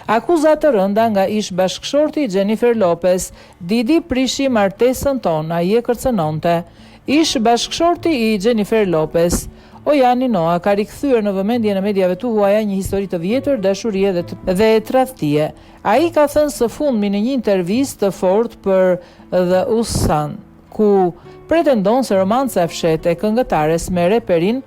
Akuzat të rënda nga ish bashkëshorti Jennifer Lopez. Didi prishi martesën tonë, ai e kërcënonte. Ish bashkëshorti i Jennifer Lopez, Ojani Noa, ka rikthyer në vëmendjen e mediave të huaja një histori të vjetër dashurie dhe tradhtie. Ai ka thënë së fundmi në një intervistë të fortë për The Sun, ku pretendon se romanca e fshehtë e këngëtares me reperin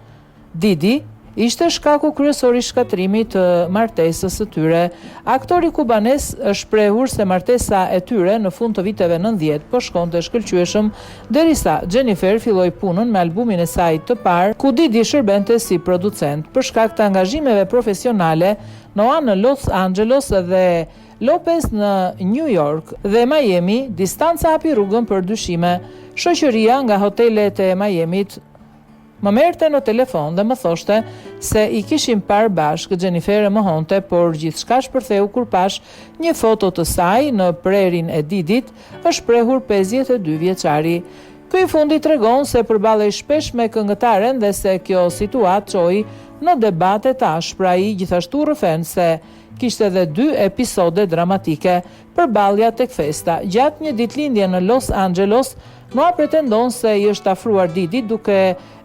Didi ishte shkaku kryesor i shkatrimit të martesës së tyre. Aktori kubanes është shprehur se martesa e tyre në fund të viteve 90 po shkonte shkëlqyeshëm derisa Jennifer filloi punën me albumin e saj të parë, ku Didi shërbente si producent. Për shkak të angazhimeve profesionale, Noa në Los Angeles dhe Lopez në New York dhe Miami, distanca hapi rrugën për dyshime. Shoqëria nga hotelet e Miamit më merrte në telefon dhe më thoshte se i kishim parë bashkë. Jennifer e mohonte, por gjithçka shpërtheu kur pash një foto të saj në prerin e Didit, është shprehur 52 vjeçari. Ky i fundi tregon se përballej shpesh me këngëtaren dhe se kjo situatë çoi në debate të ashpra. Ai gjithashtu rrëfen se kishte edhe 2 episode dramatike përballja tek festa. Gjatë një ditëlindje në Los Angeles, Noa pretendon se i është afruar Didit duke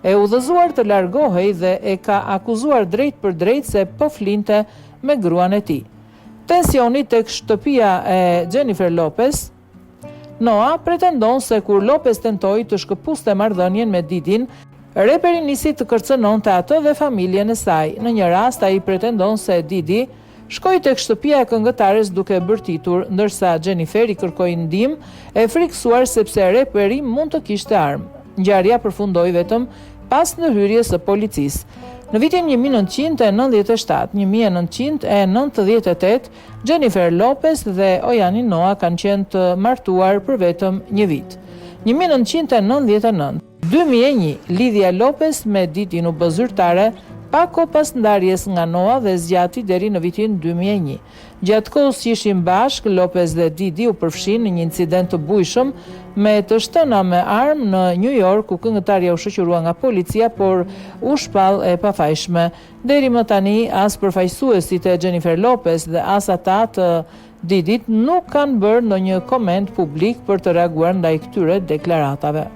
e udhëzuar të largohej dhe e ka akuzuar drejt për drejt se po flinte me gruan e tij. Tensioni tek shtëpia e Jennifer Lopez. Noa pretendon se kur Lopez tentoi të shkëpuste marrëdhënien me Didin, reperi nisi të kërcënonte atë dhe familjen e saj. Në një rast ai pretendon se Didi shkoi tek shtëpia e këngëtares duke bërtitur, ndërsa Jennifer i kërkoi ndihmë, e frikësuar sepse reperi mund të kishte armë. Ngjarja përfundoi vetëm pas ndërhyrjes së policisë. Në vitin 1997-1998, Jennifer Lopez dhe Ojani Noa kanë qenë të martuar për vetëm një vit. 1999, 2001, lidhja Lopez me Didin u bë zyrtare pak kohë pas ndarjes nga Noa dhe zgjati deri në vitin 2001. Gjatë kohës që ishin bashkë, Lopez dhe Didi u përfshin në një incident të bujshëm me të shtëna me armë në New York, ku këngëtarja u shoqërua nga policia, por u shpall e pafajshme. Deri më tani, as përfaqësuesit e Jennifer Lopez dhe as ata të Didit nuk kanë bërë ndonjë koment publik për të reaguar ndaj këtyre deklaratave.